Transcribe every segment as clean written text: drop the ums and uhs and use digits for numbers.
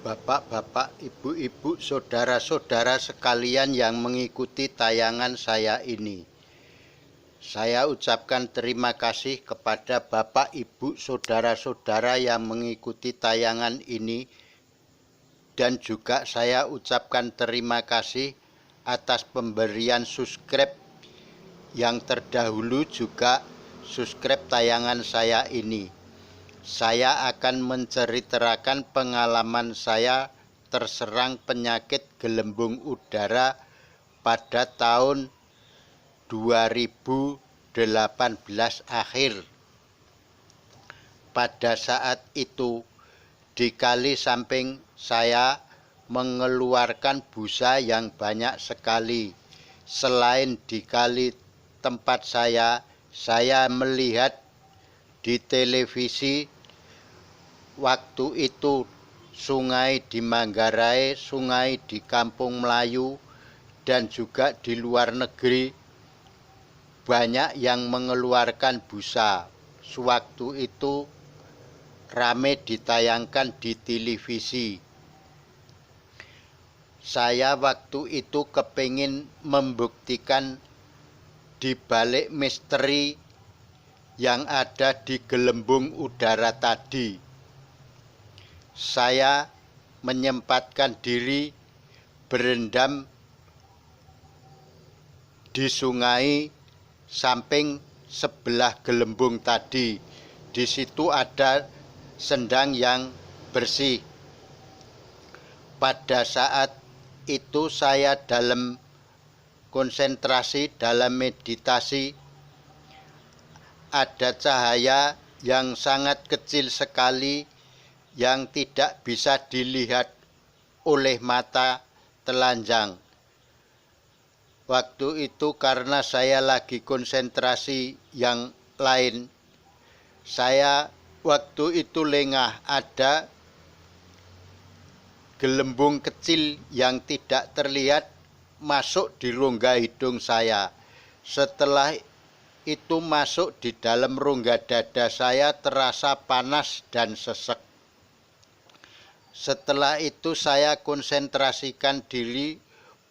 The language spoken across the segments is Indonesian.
Bapak-bapak, ibu-ibu, saudara-saudara sekalian yang mengikuti tayangan saya ini. Saya ucapkan terima kasih kepada Bapak, Ibu, saudara-saudara yang mengikuti tayangan ini. Dan juga saya ucapkan terima kasih atas pemberian subscribe yang terdahulu juga subscribe tayangan saya ini. Saya akan menceritakan pengalaman saya terserang penyakit gelembung udara pada tahun 2018 akhir. Pada saat itu di kali samping saya mengeluarkan busa yang banyak sekali. Selain di kali tempat saya melihat di televisi waktu itu sungai di Manggarai, sungai di Kampung Melayu, dan juga di luar negeri banyak yang mengeluarkan busa. Sewaktu itu rame ditayangkan di televisi. Saya waktu itu kepingin membuktikan di balik misteri yang ada di gelembung udara tadi. Saya menyempatkan diri berendam di sungai samping sebelah gelembung tadi. Di situ ada sendang yang bersih. Pada saat itu saya dalam konsentrasi, dalam meditasi. Ada cahaya yang sangat kecil sekali yang tidak bisa dilihat oleh mata telanjang. Waktu itu karena saya lagi konsentrasi yang lain, saya waktu itu lengah, ada gelembung kecil yang tidak terlihat masuk di rongga hidung saya. Setelah itu masuk di dalam rongga dada saya, terasa panas dan sesek. Setelah itu saya konsentrasikan diri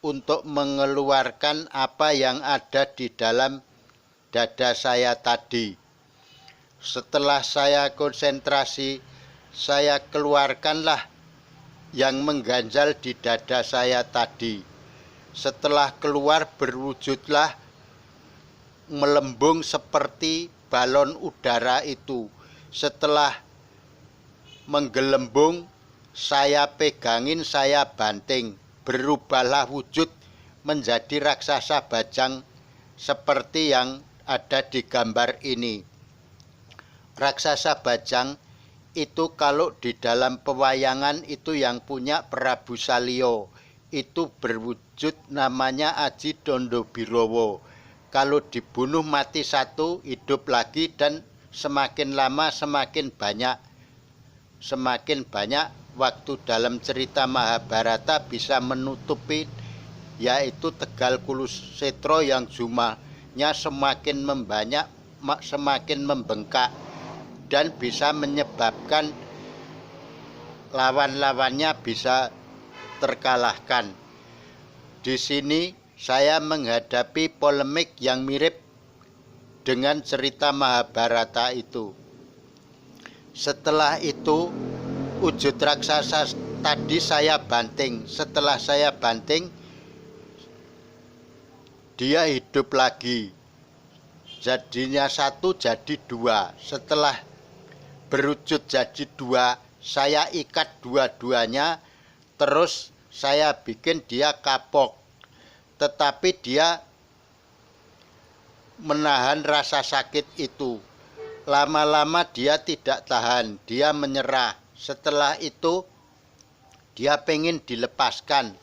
untuk mengeluarkan apa yang ada di dalam dada saya tadi. Setelah saya konsentrasi, saya keluarkanlah yang mengganjal di dada saya tadi. Setelah keluar berwujudlah melembung seperti balon udara itu. Setelah menggelembung, saya pegangin, saya banting. Berubahlah wujud menjadi raksasa bajang seperti yang ada di gambar ini. Raksasa bajang itu kalau di dalam pewayangan itu yang punya Prabu Salya. Itu berwujud namanya Aji Dondobirowo. Kalau dibunuh mati satu, hidup lagi, dan semakin lama semakin banyak waktu dalam cerita Mahabharata bisa menutupi, yaitu Tegal Kurusetra yang jumlahnya semakin membanyak, semakin membengkak, dan bisa menyebabkan lawan-lawannya bisa terkalahkan. Di sini saya menghadapi polemik yang mirip dengan cerita Mahabharata itu. Setelah itu wujud raksasa tadi saya banting. Setelah saya banting, dia hidup lagi. Jadinya satu jadi dua. Setelah berwujud jadi dua, saya ikat dua-duanya. Terus saya bikin dia kapok. Tetapi dia menahan rasa sakit itu. Lama-lama dia tidak tahan, dia menyerah. Setelah itu dia pengen dilepaskan.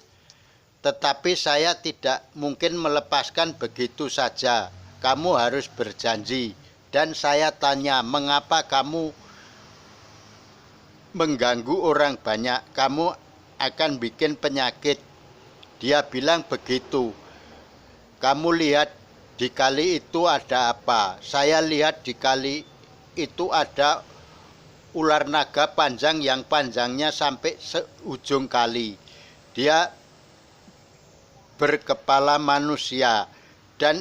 Tetapi saya tidak mungkin melepaskan begitu saja. Kamu harus berjanji. Dan saya tanya, mengapa kamu mengganggu orang banyak? Kamu akan bikin penyakit. Dia bilang begitu. Kamu lihat di kali itu ada apa? Saya lihat di kali itu ada ular naga panjang yang panjangnya sampai seujung kali. Dia berkepala manusia dan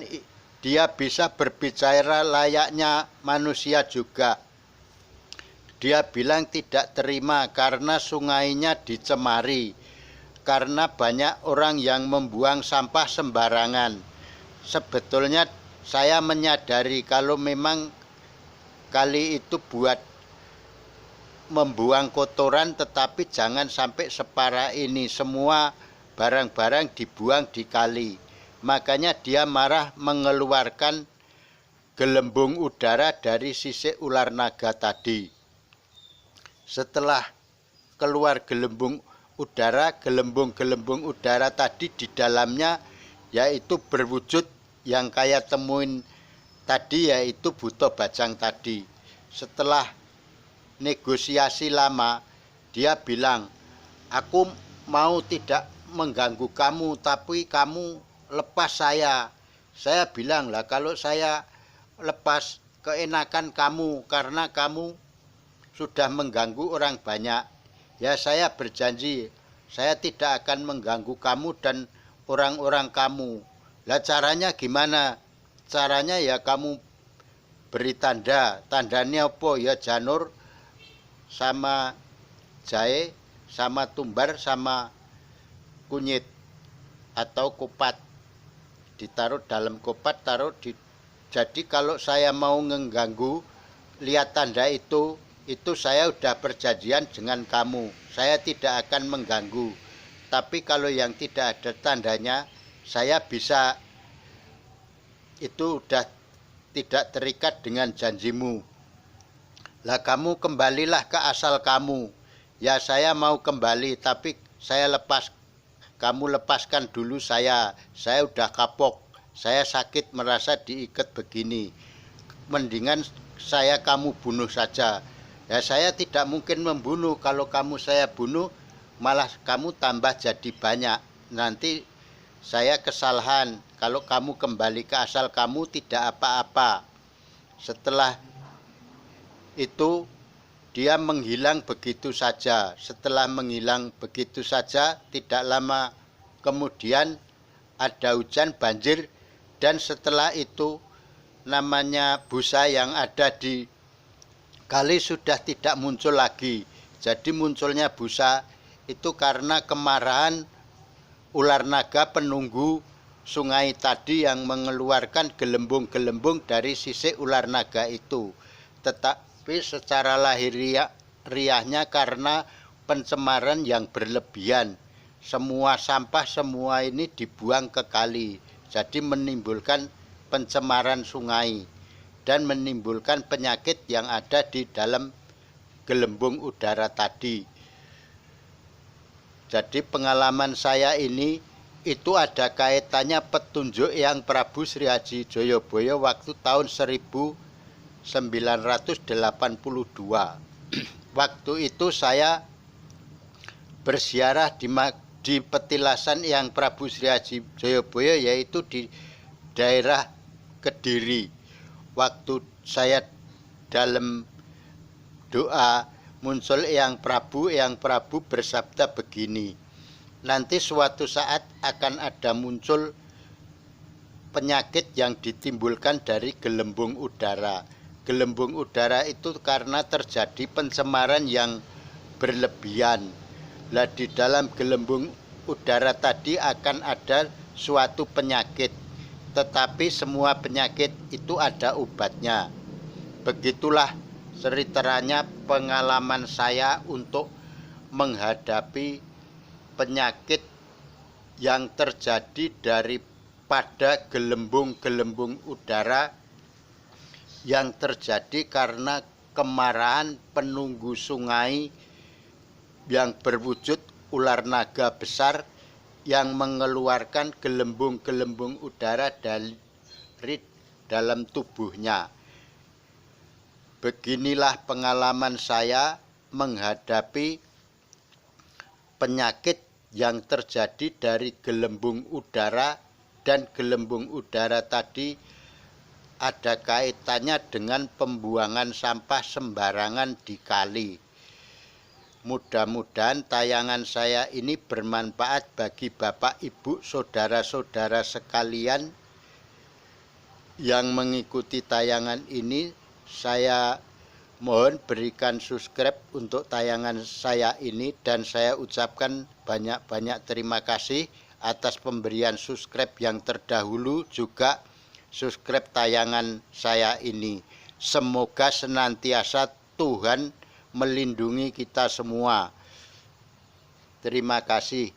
dia bisa berbicara layaknya manusia juga. Dia bilang tidak terima karena sungainya dicemari, karena banyak orang yang membuang sampah sembarangan. Sebetulnya saya menyadari kalau memang kali itu buat membuang kotoran, tetapi jangan sampai separah ini semua barang-barang dibuang di kali. Makanya dia marah mengeluarkan gelembung udara dari sisik ular naga tadi. Setelah keluar gelembung udara tadi di dalamnya yaitu berwujud yang kayak temuin tadi, yaitu Buto Bajang tadi. Setelah negosiasi lama, dia bilang, aku mau tidak mengganggu kamu, tapi kamu lepas saya. Saya bilang, lah kalau saya lepas keenakan kamu karena kamu sudah mengganggu orang banyak. Ya saya berjanji, saya tidak akan mengganggu kamu dan orang-orang kamu. Lah caranya gimana? Caranya ya kamu beri tanda. Tandanya apa? Ya janur sama jahe sama tumbar sama kunyit atau kupat. Ditaruh dalam kupat, taruh di. Jadi kalau saya mau mengganggu, lihat tanda itu saya udah perjanjian dengan kamu. Saya tidak akan mengganggu. Tapi kalau yang tidak ada tandanya, saya bisa, itu udah tidak terikat dengan janjimu. Lah kamu kembalilah ke asal kamu. Ya saya mau kembali, tapi saya lepas. Kamu lepaskan dulu saya. Saya udah kapok. Saya sakit merasa diikat begini. Mendingan saya kamu bunuh saja. Ya saya tidak mungkin membunuh. Kalau kamu saya bunuh, malah kamu tambah jadi banyak. Nanti saya kesalahan. Kalau kamu kembali ke asal kamu tidak apa-apa. Setelah itu dia menghilang begitu saja. Setelah menghilang begitu saja, tidak lama kemudian ada hujan banjir, dan setelah itu namanya busa yang ada di kali sudah tidak muncul lagi. Jadi munculnya busa itu karena kemarahan ular naga penunggu sungai tadi yang mengeluarkan gelembung-gelembung dari sisik ular naga itu. Tetapi secara lahiriahnya karena pencemaran yang berlebihan. Semua sampah semua ini dibuang ke kali. Jadi menimbulkan pencemaran sungai dan menimbulkan penyakit yang ada di dalam gelembung udara tadi. Jadi pengalaman saya ini itu ada kaitannya petunjuk yang Prabu Sri Haji Joyoboyo waktu tahun 1982. Waktu itu saya berziarah di petilasan yang Prabu Sri Haji Joyoboyo, yaitu di daerah Kediri. Waktu saya dalam doa muncul yang Prabu bersabda begini, nanti suatu saat akan ada muncul penyakit yang ditimbulkan dari gelembung udara. Gelembung udara itu karena terjadi pencemaran yang berlebihan. Lah di dalam gelembung udara tadi akan ada suatu penyakit. Tetapi semua penyakit itu ada obatnya. Begitulah ceritanya pengalaman saya untuk menghadapi penyakit yang terjadi daripada gelembung-gelembung udara yang terjadi karena kemarahan penunggu sungai yang berwujud ular naga besar yang mengeluarkan gelembung-gelembung udara dari dalam tubuhnya. Beginilah pengalaman saya menghadapi penyakit yang terjadi dari gelembung udara, dan gelembung udara tadi ada kaitannya dengan pembuangan sampah sembarangan di kali. Mudah-mudahan tayangan saya ini bermanfaat bagi Bapak, Ibu, saudara-saudara sekalian yang mengikuti tayangan ini. Saya mohon berikan subscribe untuk tayangan saya ini, dan saya ucapkan banyak-banyak terima kasih atas pemberian subscribe yang terdahulu, juga subscribe tayangan saya ini. Semoga senantiasa Tuhan melindungi kita semua. Terima kasih.